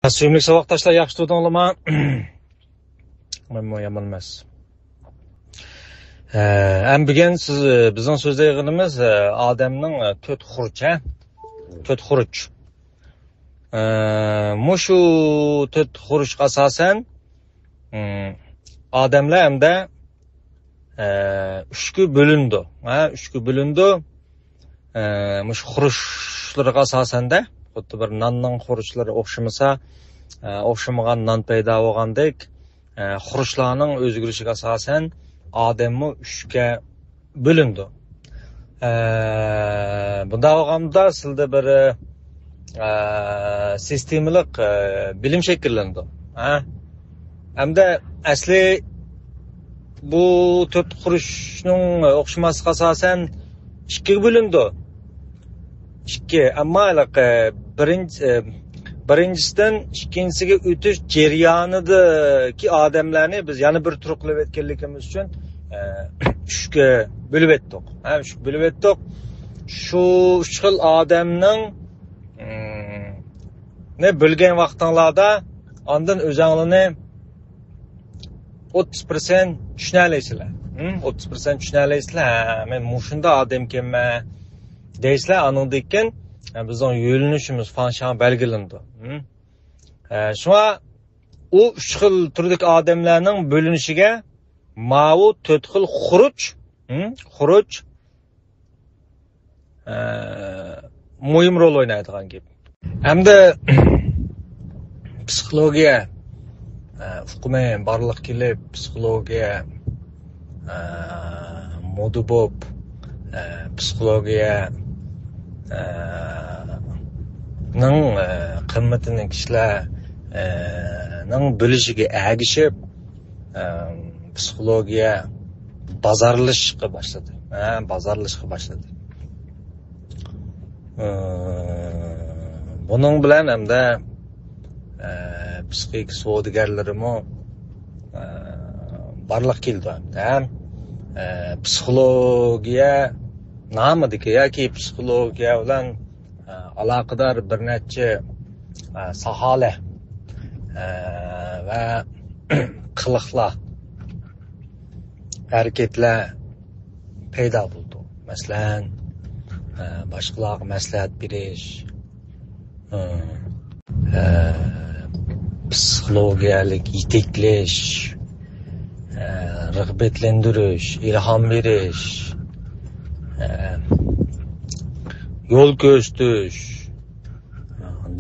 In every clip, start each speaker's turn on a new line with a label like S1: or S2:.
S1: Suyumlik sabaqdaşlar yaxshi turdinglarmi? Men yomon emas. Bugun siz bizning so'zlayganimiz odamning to'rt xuruchi, to'rt xuruch. Mushu to'rt xuruchga asosan odamlar hamda uchga bo'lindi. Uchga bo'lindi. Mush xuruchlarga asosanda xuddi bir nonning xuruchlari o'xshamasa, o'xshamagan non paydo bo'lgandek, xuruchlarning o'zgarishiga asosan odamni uchga bo'lindi. Bunda bo'lganda sizda bir sistemalik bilim shakllandi. Hamda asli bu to'rt xuruchning o'xshamasiga asosan ikkiga bo'lindi. İki, ama birincisinden ikincisiga o'tish jarayonidagi odamlarni biz yana bir turqilib etganligimiz uchun uchga bo'lib etdik. Uchga bo'lib etdik. Shu uch xil odamning ne bo'lgan vaqtinglarda ondan o'zinglarni 30% tushunalaysizlar. 30% tushunalaysizlar. Men mushunda odam ekanman deysizlar, anındakin bizning yo'linishimiz fanshan belgilandi. Shuna u uch xil turdagi odamlarning bo'linishiga ma'u to'rt xil xuruch muhim rol o'ynaydigan gap. Hamda psixologiya hukmi barliq kelib, psixologiya modibop, psixologiya ning qimmatini kishilar ning bo'lishiga ergishib psixologiya bozorlashishga boshladi. Bozorlashishga boshladi. Buning bilan hamda psixik savdogarlarimi barliq keldi. Psixologiya nomidagi yoki psixologiya bilan aloqador bir necha sohalar va qiliqlar, harakatlar paydo bo'ldi. Masalan, boshqalarga maslahat berish, psixologiyalik yetaklash, rag'batlantirish, ilhom berish, yo'l ko'rsatish,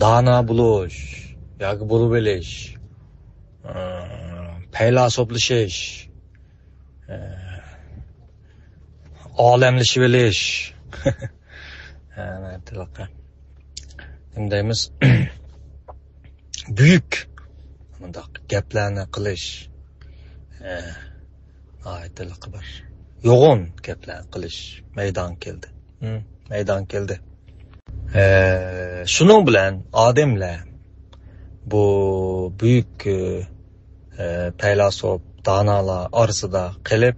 S1: dana bo'lish, yoki bo'lib bilish, faylasuflashish, olamlashib bilish. Deymiz, buyuk bundoq gaplarni qilish, aytiliqi bir yo'g'on gaplarni qilish maydon keldi. Maydon keldi. Shuning bilan odamlar bu buyuk faylasuf donolar orasida qilib,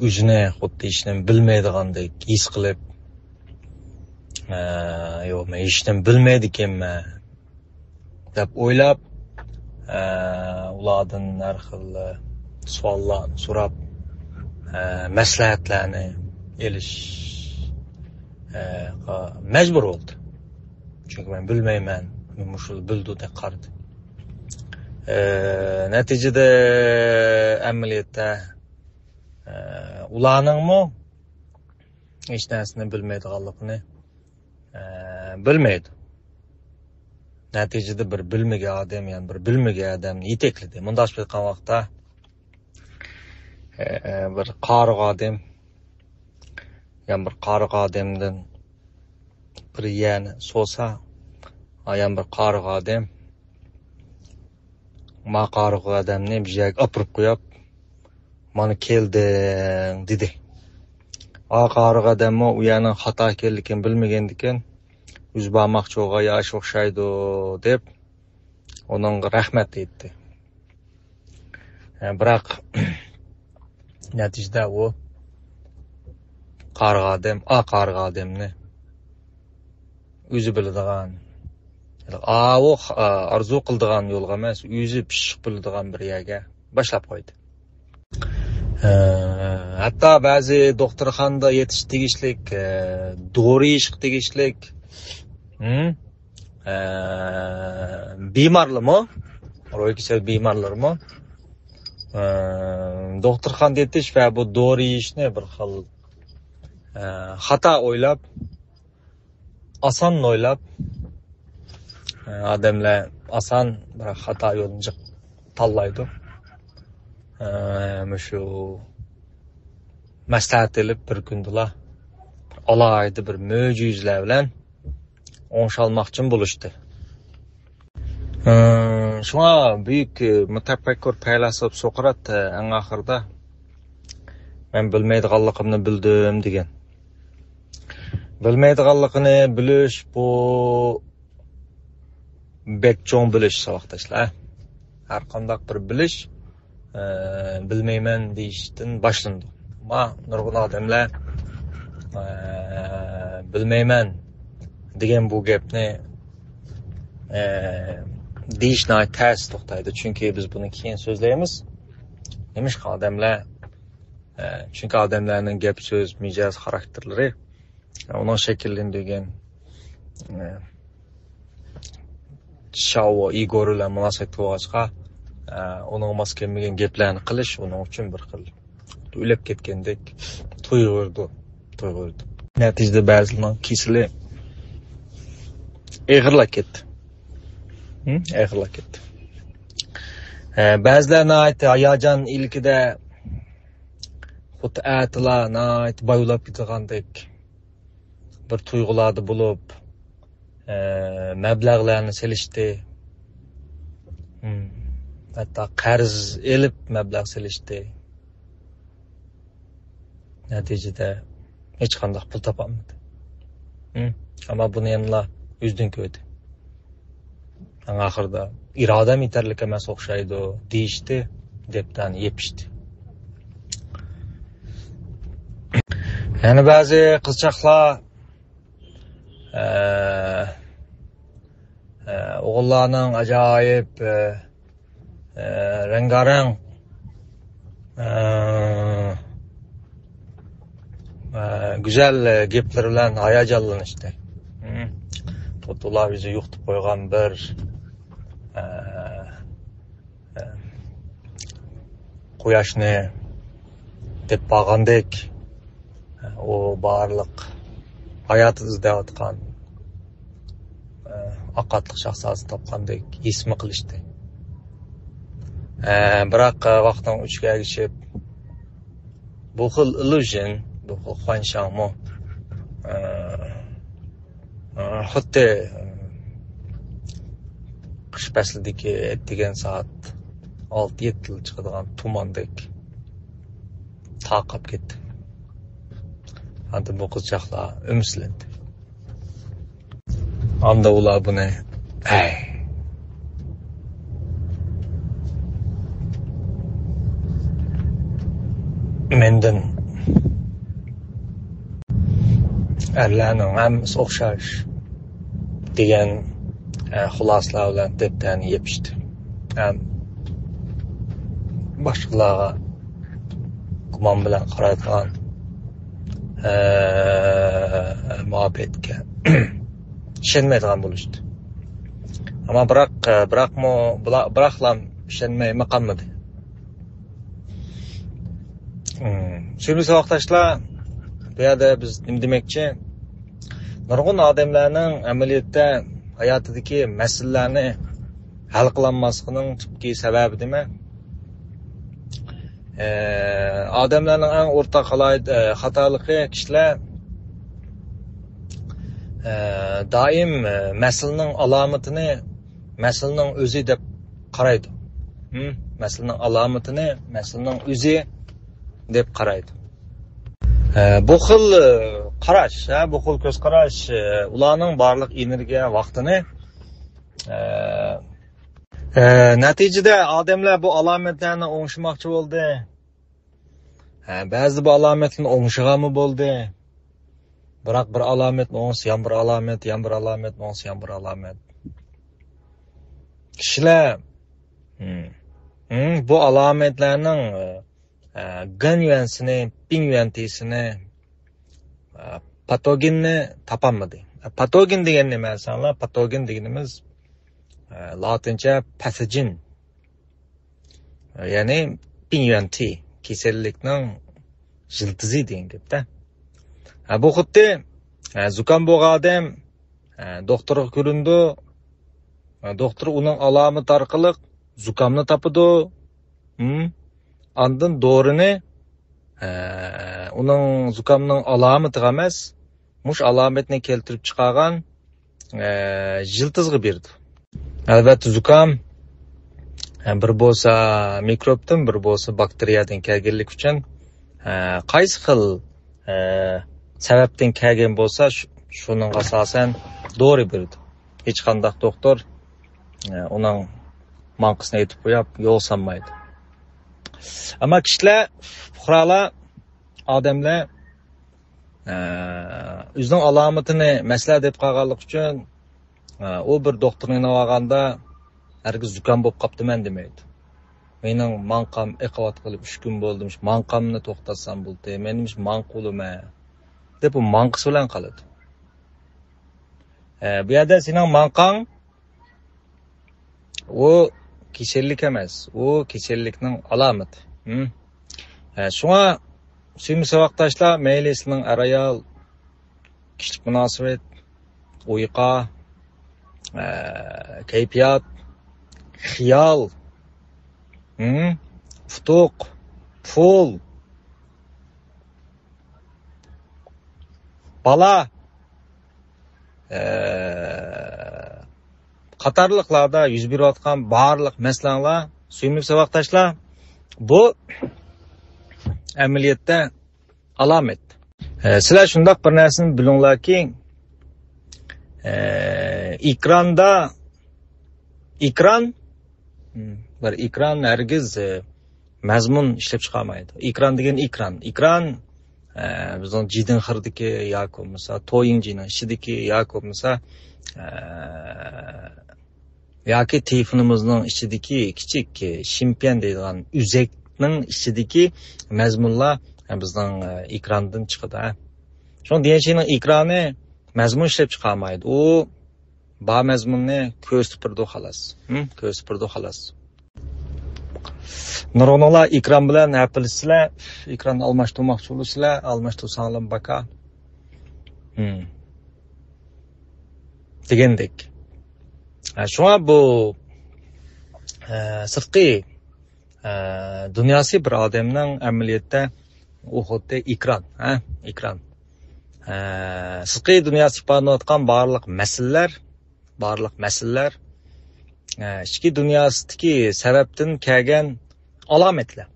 S1: o'zini xuddi ishni bilmaydigandek his qilib, yo'q, men ishni bilmaydi ekanman deb o'ylab, ulardan har xil savollarni so'rab, maslahatlarni elish mecbur oldu. Çünkü ben bilmeymen, muşul bildi de qardı. Neticede ameliyatda ularning mı hiç narsani bilmaydiganligini bilmaydi. Neticede bir bilmagan odam, yani bir bilmagan odamni yetakladi. Bundash bo'lgan vaqtda bir qariq odam, yani bir qariq odamdan bir yani so'sa, yani bir qariq odam ma qariq odamni bir joyga opirib qo'yib, "Mana kelding" dedi. Qariq odammi u yana xato ekanligini bilmagandikan, "O'z bormoqchi bo'lgan yosh o'xshaydi" deb uningga rahmat aytdi. Biroq natijada u qariq odamni o'zi biladigan, o arzu qildigan yo'lga emas, o'zi pishiq biladigan bir yerga boshlab qo'ydi. Hatto ba'zi doktorxonada yetish tegishlik, dori ish tegishlik bemorlarmi, ro'y kasal bemorlarmi doktorxonada yetish va bu dori ishni bir xil xato o'ylab, oson o'ylab, odamlar oson bir xato yo'lni tanlaydi. Shu maslahat elib bir kundala alayda bir mo'jizlar bilan o'ngshalmoqchi bo'lishdi. Shunga buyuk mutafakkur faylasuf Sokrat eng oxirida men bilmaydiganligimni bildim degan. Bilmaydiganligini bilish bu bek cho'ng bilish savoqdashlar. Har qanday bir bilish bilmayman deyishdan boshlandi. Ama nurg'un odamlar bilmayman degan bu gapni deyishni ters to'xtaydi. Chunki biz buni keyin so'zlaymiz. Nima odamlar çünkü adamlarning gap so'z, mijoz, xarakterlari onun shakllantirgan Shao Igor bilan munosabat bo'lg'achqa onun mos kelmagan gaplarni qilish uning uchun bir xil o'ylab ketgandek tuyg'urdi. Natijada ba'zilarning kesili eg'irlab ketdi. Ba'zilarning aytdi hayajon ilkida xuddi atlar bayulab ketgandek bir tuyg'ularda bo'lib mablag'larni selishdi. Hatta qarz elib mablag' selishdi. Natijada hech qanday pul topolmadi. Ama buni yana o'zdan ko'rdi. Oxirida irodam yetarli emas o'xshaydi deyishdi, debdan yepishdi. Yani ba'zi qizchaqlar o'g'illarning ajoyib rengarang güzel gaplar bilan hayajonlanishdi. Ular bizi yo'qitib qo'ygan bir quyoshni deb bag'andek o barliq hayot izlayotgan aqatliq shaxsiyatni topgandek ismi qilishdi. Biroq vaqtdan o'chga erishib bu xil illusion, bu xil xanshanmo xuddi qish faslidagi degan soat 6-7 yil chiqadigan tumandek taqib ketdi. Anda bu qizchaqlar umslandi. Anda ular buni mendan erlarning hammasi o'xshash degan xulosalar bilan debdan yepishdi. Boshqalarga gumon bilan qaraydigan muhabbetga ishonmaydigan bo'lishdi. Ama biroqlar ishonmay maqolmadi. Sevgili savoqdoshlar, bu yerda biz nima demoqchi? Nurg'un odamlarning amaliyotda hayotidagi masalalarni hal qilolmasligining tubki sababi nima? Odamlarning eng o'rtaq xatoligi kishilar doim masalaning alomatini masalaning o'zi deb qaraydi. Masalaning alomatini masalaning o'zi deb qaraydi. Bu xil qarash, bu xil ko'z qarash ularning barliq energiya vaqtini natijada odamlar bu alomatlarni o'ngishmoqchi bo'ldi. Ba'zi bu alomatlarni o'ngishig'ami bo'ldi. Biroq bir alomat o'ngsa, ham bir alomat, ham bir alomat o'ngsa, ham bir alomat. Kişiler bu alametlerning gen yuansini, ping yuantisini, patogenni topolmadi. Patogen degan nima sanlar? Patogen deganimiz latincha pathogen. Ya'ni ping yuanti, kasallikning jildizi degan gapda. Bu xuddi zukam bo'lgan odam doktorga ko'rindi. Doktor uning alomati orqali zukamni topadi. Ondan dorini uning zukamning alomatiga emas, mush alomatni keltirib chiqargan jildizga berdi. Albatta zukam bir bo'lsa mikrobdan, bir bo'lsa bakteriyadan kelganlik uchun qaysi xil sababdan kelgan bo'lsa, shuning asosan dori berdi. Hech qanday doktor uning manqisini aytib qo'yib, yo'l sanmaydi. Ama kişiler, fuqarolar, odamlar o'zining alomatini masala deb qolganlik uchun u bir doktorni olganda hargiz zukam bo'lib qoptiman demaydi. Mening manqam iqvat qilib 3 kun bo'ldi, manqamni to'xtatsam bo'ldi. Menim manquluma deb u manqis bilan qoladi. Bu yerda sening manqang o kasallik emas, u kasallikning alomati. Shunga suyimli saboqdoshlar, mayli sizning arayal, kishilik munosabat, uyqu, kayfiyat, xiyol, futuq, pul, bala, qatorliqlarda yuz berayotgan barliq masalalar, suyimli saboqdoshlar, bu amaliyotda alomat. Sizlar shundoq bir narsani bilinglarki, ekran hargiz mazmun ishlab chiqarmaydi. Ekran degan ekran bizning jidin xirdiki yoki bo'lmasa to'yingining ichidagi yoki bo'lmasa yoki telefonimizning ichidagi kichik shimpian deydigan uzakning ichidagi mazmunlar bizning ekrandan chiqadi. Shunday deyishning ekrani mazmun ishlab chiqarmaydi. U ba mazmunni ko'rsatib xolos. Ko'rsatib xolos. Nurg'unlar ekran bilan apilsizlar, ekranni almashtirmoqchi bo'lsizlar, almashtirsanglar baka. Degandek. Shunga bu sirtqi dunyosi bir odamning amaliyotda u xuddi ekran. Sirtqi dunyosi ifodalayotgan barliq masalalar ichki dunyosidagi sababdan kelgan alomatlar.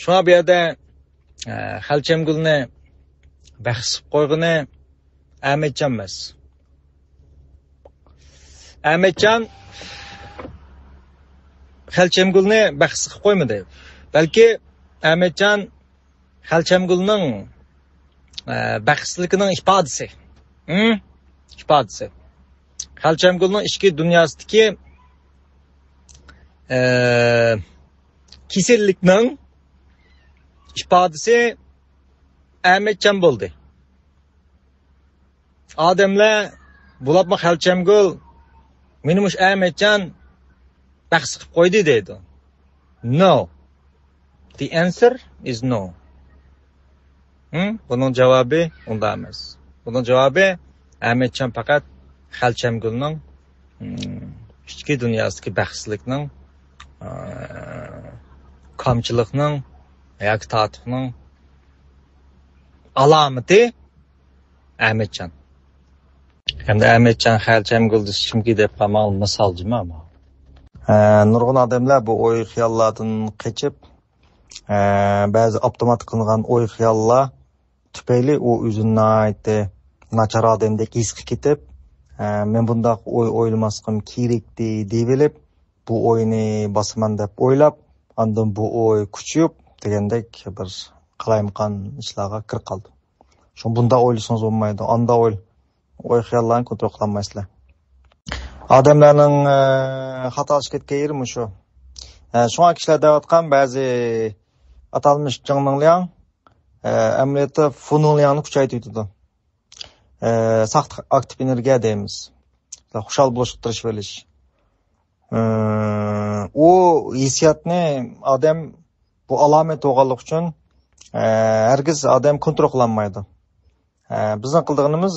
S1: Shunga bu yerda xalchamgulni bahsib qo'yg'ini Ahmetcan emas. Ahmetcan xalchamgulni bahs qilib qo'ymadi. Balki Ahmetcan xalchamgulning bahsligining ifodasi. Xalchamgulning ichki dunyosidagi kasallikning ifodasi Ahmetcan bo'ldi. Odamlar bulabma xalchamgul meni mush Ahmetcan bahs qilib qo'ydi deydi. No. The answer is no. Bunun javobi unda emas. Bunun javobi Ahmetcan faqat xalchamgulning ichki dunyosidagi bahslikning kamchilikning yoki tatiqning alomati Ahmetcan. Hamda Ahmetcan xalchamgulni kimki deb qamal misolchimi ama. Nurg'un odamlar bu o'y xiyollardan qochib, ba'zi avtomat qilingan o'y xiyollar tufayli u o'zini aytdi nachar odamdek his qilib ketib, men bundoq o'y o'ylamasqim kerakdi deb bilib, bu o'yni bosaman deb o'ylab, ondan bu o'y kuchayib degandek bir qalaymaqon ishlarga kirib qoldi. Shu bunda o'ylasangiz bo'lmaydi. Onda o'y xiyollarni kontrol qilolmaysizlar. Adamlarning xatolashib ketgan yeri shu. Şoňa kişiler däwatkan bäzi atalmış jyňnyňlaň amaliyatda funulyaňy kuçaýtypdy. Sakt aktif energiýa diýmiz. Hoşal bulaşıktırış veriş. O hissiyatni adam bu alamet bolganlyk üçin hergiz adam kontrol kılanmaydı. Bizning qildiğimiz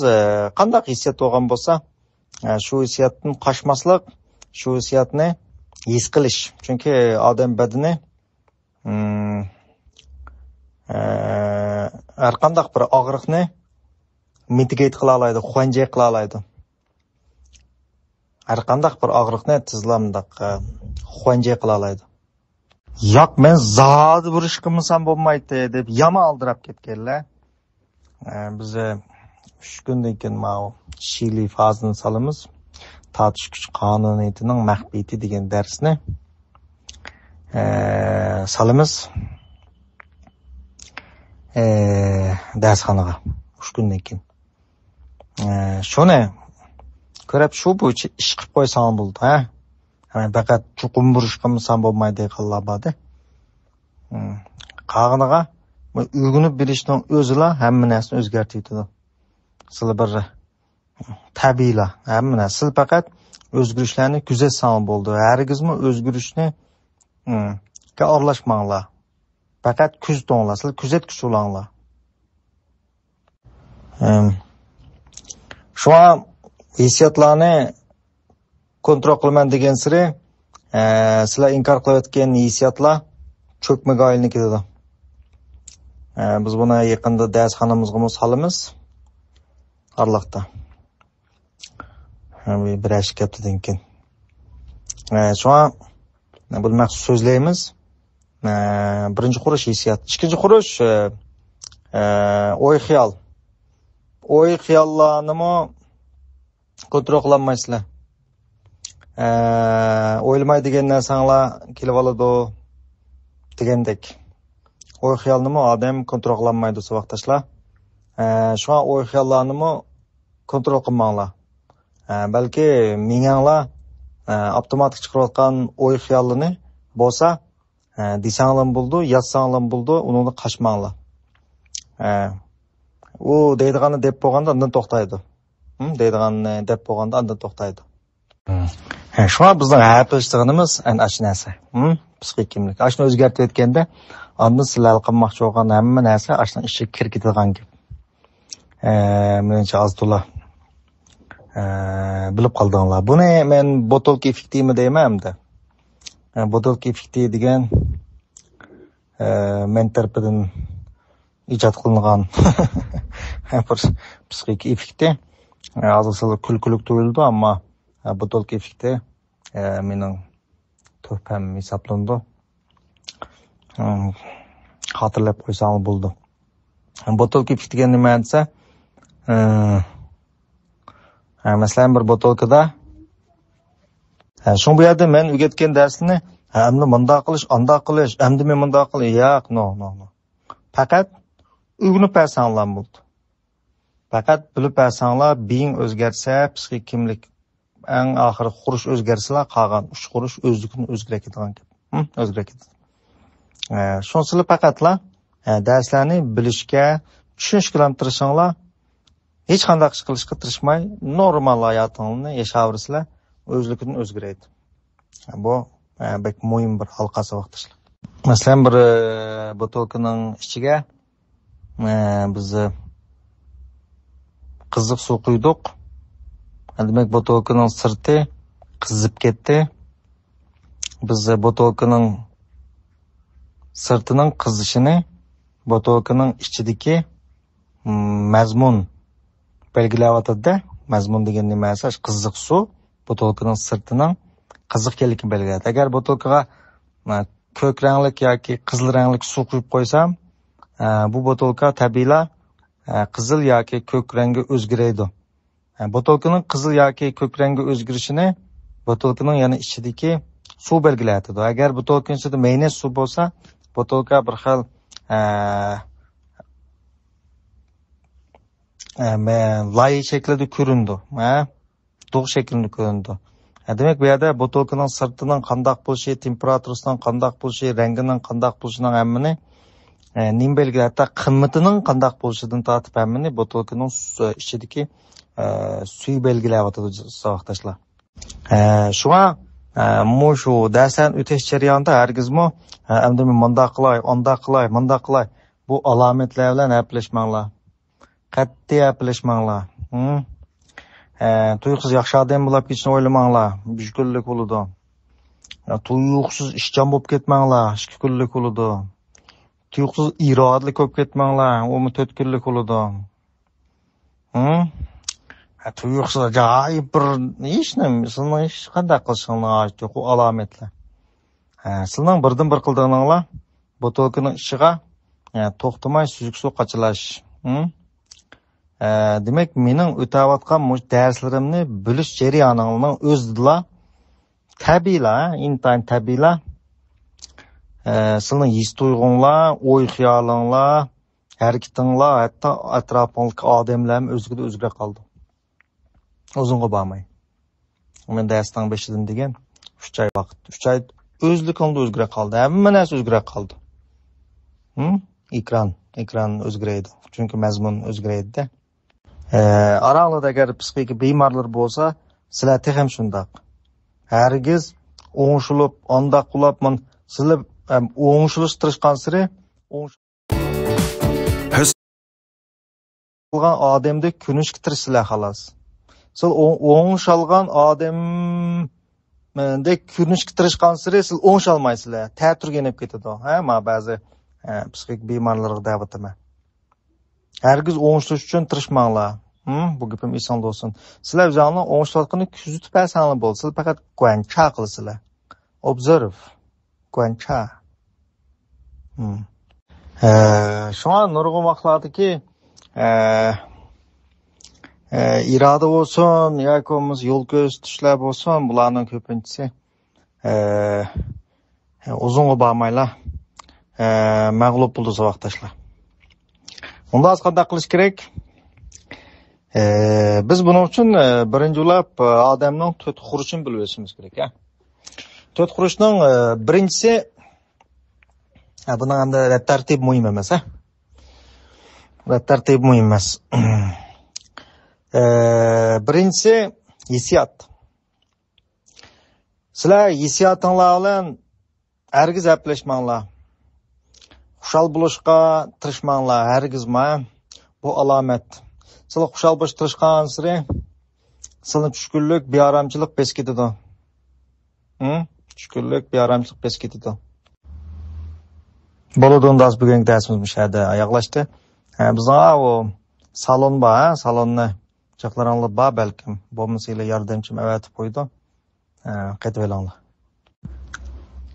S1: qandaq hissiyat bolgan bolsa, şu hissiyatdan qaçmaslyk, şu hissiyatni his qilish. Çünki adam bedeni her qandaq bir agyrykny mitigate qila alaydy, xwanjay qila alaydy. Her qandaq bir agyrykny tizlamdaq xwanjay qila alaydy. Yo'q, men zodi bir ish qilmasam bo'lmaydi deb yama aldirab ketganlar. Biz 3 kundan keyin mana Shili fazini salamiz. Tartish kuch qonuniyatining maxfiyati degan darsni salamiz. Darsxonaga 3 kundan keyin. Shuni ko'rib shu bo'yicha ish qilib qo'ysam bo'ldi, ha? Faqat chuqur burish qilmasam bo'lmaydi qallabadi. Qag'iniga o'rganib bilishning o'zila hamma narsani o'zgartiradi. Sizlar bir tabiiyla hamma narsa. Siz faqat o'zgarishlarni kuzatsang bo'ldi. Hargizmi o'zgarishni ga aralashmanglar. Faqat kuzatinglar, siz kuzatgich bo'linglar. Şu an hissiyatlarni kontrol qilaman degan siri sizlar inkor qilayotgan hissiyatlar cho'kmaga aylanib ketadi. Biz buni yaqinda darsxonamizga solamiz. Arliqda. Bir ash kaptidan keyin. Şu an bu maqsad so'zlaymiz. Birinchi qurish hissiyat, ikkinchi qurish o'y xiyol. O'y xiyollarni kontrol qilolmaysizlar. O'ylamaydigan narsanglar kelib oladi degandek. O'y xiyolni odam kontrol qilolmaydi o'sha vaqtdaşlar. Şu an o'y xiyollarni kontrol qilmanglar. Balki minganglar avtomatik chiqarayotgan o'y xiyolini bo'lsa, desanglar bo'ldi, yozsanglar bo'ldi, uni qaçmanglar. U deydiganni deb bo'lganda undan to'xtaydi. Deydiganni deb bo'lganda undan to'xtaydi. Şu an bizning hapishtig'imiz ana shu narsa. Psixik kimlik. Ashuni o'zgartirib aytganda, ondan sizlar qilmoqchi bo'lgan hamma narsa ashuni ishga kirib ketadigan gap. Menimcha azto'la bilib qoldinglar. Buni men botolka effektimi deyman-da. Botolka effekti degan men tarafidan ijod qilingan bir psixik effekti. Azoslar kulkulik tuyuldi, ammo botolka effekti mening to'pam hisoblandi. Xotirlab qo'ysam bo'ldi. Botolka effekti degan nima desa, masalan bir botolkada shu bu yerda men o'rgatgan darsni hamda bunday qilish, unday qilish, hamda men bunday qilish, yo'q, no. Faqat o'rganib bersanglar bo'ldi. Faqat bilib bersanglar, beyin o'zgarsa, psixik kimlik eng oxiri qurish o'zgarsalar, qolgan 3 qurish o'zligini o'zgartiradigan gap. O'zgartiradi. Shunsilar faqatla darslarni bilishga, tushunishga tirishinglar, hech qanday ish qilishga tirishmay, normal hayotingizni yashayversizlar, o'zligini o'zgaradi. Bu bek muhim bir halqasi vaqtishlar. Masalan, bir botolkaning ichiga biz qiziq suv quydik. Demak, botolkaning sirti qizib ketdi. Biz botolkaning sirtining qizishini botolkaning ichidagi mazmun belgilayotadi. Mazmun degan nima esa qiziq suv botolkaning sirtining qiziq ekanligini belgilaydi. Agar botolkaga ko'k ranglik yoki qizil ranglik suv quyib qo'ysam, bu botolka tabiiyla qizil yoki ko'k rangga o'zgaradi. Botolkaning qizil yoki ko'k rangga o'zgarishini botolkaning yana ichidagi suv belgilaydi. Agar botolkaning ichida mayonez suv bo'lsa, botolka bir xil loy shaklida ko'rindi. Dog' shaklida ko'rindi. Demek bu yerda butulkaning sirtining qandaq bo'lishi, temperaturasining qandaq bo'lishi, rangining qandaq bo'lishining hammani nim belgili, hatta qimmatining qandaq bo'lishidan tortib hammani butulkaning ichidagi suv belgilayotadi savoqdoshlar. Shunga shu darsdan o'tish jarayonida hargizmi endi men bundoq qilay, undoq qilay, bundoq qilay bu alomatlar bilan gaplashmanglar. Qat'iy gaplashmanglar. Tuyuqsiz yaxshi odam bo'lib ketishni o'ylamanglar. 3 kunlik bo'ladi. Tuyuqsiz ishchan bo'lib ketmanglar. 2 kunlik bo'ladi. Tuyuqsiz irodali bo'lib ketmanglar. 4 kunlik bo'ladi. Tuyuqsiz ajoyib bir ishni, sizning ish qanday qilishinglar yo'q, u alomatlar. Sizning birdan bir qildig'inglar butulkaning ichiga to'xtamay suzuk suv qachilash. Demek mening o'tayotgan darslarimni bilish jarayonining o'zida tabiiylar, intayin tabiiylar. Sizning his tuyg'unglar, o'y xiyolinglar, harakatinglar, hatto atrofingdagi odamlar o'zida o'zgarib qoldi. Uzunga bormay. Men darsdan 5dan degan 3 oy vaqt. 3 oy o'zligingda o'zgarib qoldi. Hamma narsa o'zgarib qoldi. Ekran o'zgaradi. Chunki mazmun o'zgaradi-da. Aralığında agar psixik bemorlar bo'lsa, sizlar ham shundoq. Hargiz o'ng'ishilib, onda qulab, sizlar o'ng'ishtirishgan siri o'ng'ishilgan odamda kunishga tirishsizlar xolos. Siz o'ng'ishalgan odamda kunishga tirishgan siri siz o'ng'ishalmaysizlar. Ta'turganib ketadi. Men ba'zi psixik bemorlarga da'vataman. Hargiz o'ng'ishtirish uchun tirishmanglar. Bu gapim eson bo'lsin. Sizlar o'zingizning o'ng'ishtirishni kuzatib bersangiz bo'ldi. Siz faqat guancha qilasizlar. Observe. Guancha. Shuna nurg'un vaqtlardagi iroda bo'lsin, yoki yo'l ko'rsatishlar bo'lsin, bularning ko'pinchisi uzunga bormaylar. Mag'lub bo'ldi vaqtdoshlar. Unda qanday qilish kerak? Biz buning uchun birinchi bo'lib odamning to't xurishini bilib olishimiz kerak, ha. To't xurishning birinchisi buning hamda tartib muhim emas, ha. Tartib muhim emas. Birinchisi hissiyot. Sizlar hissiyotinglar bilan hargiz gaplashmanglar. Xushal bo'lishga tirishmanglar, hargizma. Bu alomat. Sizlar xushal bo'lishga tirishgan siri sizning tushkunlik, bearamchilik bes ketadi. Tushkunlik, bearamchilik bes ketadi. Bo'ladi, undas bugungi darsimiz mushada oyoqlashdi. Bizning o salon bor, salonni chaqlaringlar bor balkim. Bo'lmasa yordamchim avatib qo'ydi. Qaytib olinglar.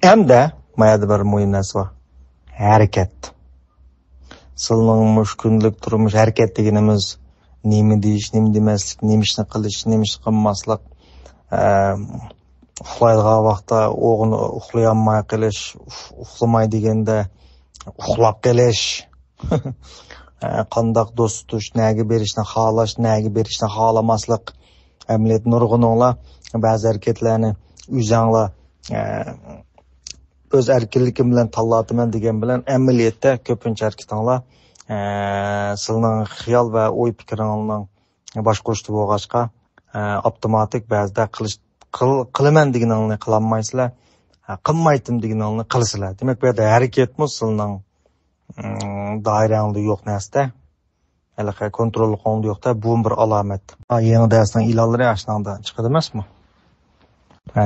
S1: Hamda mayada bir muhim narsa bor. Harakat. Sizning mushkunlik turmush harakat deganimiz nima deyish, nima demaslik, nima ishni qilish, nima ish qilmaslik, uxlaydigan vaqtda o'g'ini uxlayolmay qilish, uxlamay deganda uxlab qilish, qandoq do'st tutish, nega berishni xohlash, nega berishni xohlamaslik, amaliyot nurg'uninglar ba'zi harakatlarni o'zinglar o'z erkinlikim bilan tanlataman degan bilan amaliyotda ko'pincha harakatinglar sizning xiyol va o'y fikringlarning boshqarishda bo'lg'achqa avtomatik ba'zida qilaman deganingni qilolmaysizlar, qilmaydim deganingni qilasizlar. Demak, bu yerda harakatmi sizning doirangizda yo'q narsa. Hali kontrol qilindi yo'qda, bu bir alomat. Yangi darsning ilonlari ashundan chiqadi emasmi?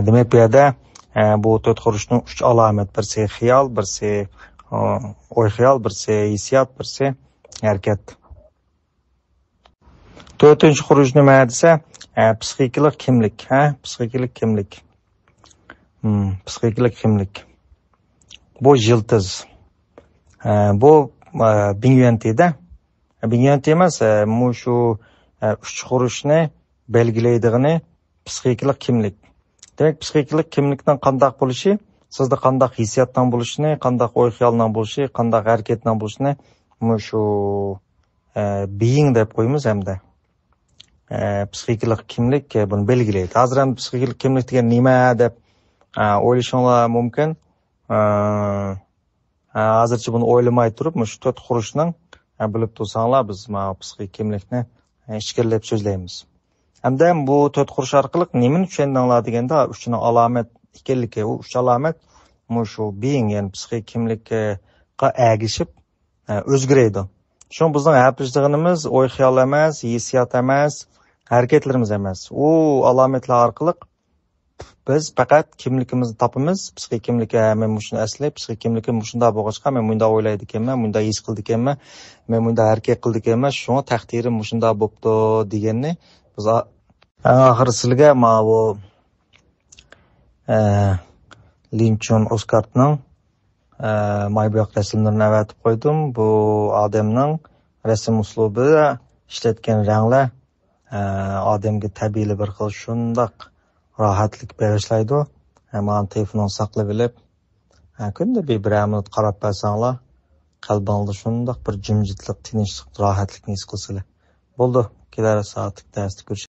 S1: Demak, bu yerda bu to'rt xurishning 3 alomat, birsi xiyol, birsi o'y xiyol, birsi hissiyot, birsi harakat. 4-chi xuruj nima desa, psixikalik kimlik, psixikalik kimlik. Psixikalik kimlik. Bu yildiz. Bu Binyuantida. Binyuanti emas, shu 3 xurushni belgilaydig'ini psixikalik kimlik. Demek, psixikalik kimlikdan qandaq bo'lishi, sizda qandaq hissiyotdan bo'lishini, qandaq o'y xiyoldan bo'lishi, qandaq harakatdan bo'lishini shu being deb qo'yamiz hamda. psixikalik kimlik buni belgilaydi. Hozir ham psixikalik kimlik degan nima deb o'ylashinglar mumkin. Hozircha buni o'ylamay turib, shu 4 xurishning bilib tursanglar, biz psixik kimlikni ichkirlab so'zlaymiz. Hamda bu 4 xurish orqali nimani tushundinglar deganda, uchini alomat ekanligi, u 3 alomat shu being, ya'ni psixik kimlikka agishib o'zgaradi. Shu bizning hafizligimiz o'y xiyol emas, hissiyot emas, harakatlarimiz emas. U alomatlar orqali biz faqat kimligimizni topamiz. Psixik kimlikka men shuni aslab, psixik kimlikim shunda bo'lg'achqa, men bunda o'ylaydi ekanman, bunda his qildi ekanman, men bunda harakat qildi ekanman, shunga taqdirim shunda bo'pti deganni biz oxiri sizlarga bu Lincoln Oscartning mayboq rasmlarini avatib qo'ydim. Bu odamning rasm uslubida ishlatgan ranglar odamga tabiiy bir xil shundoq rohatlik berishlaydi. Mana telefonni saqlab olib, kunda bir minut qarab barsanglar, qalbingizda shundoq bir jimjitlik, tinchlik, rohatlikni his qilsizlar. Bo'ldi, kelar soatlik darsda ko'rishamiz.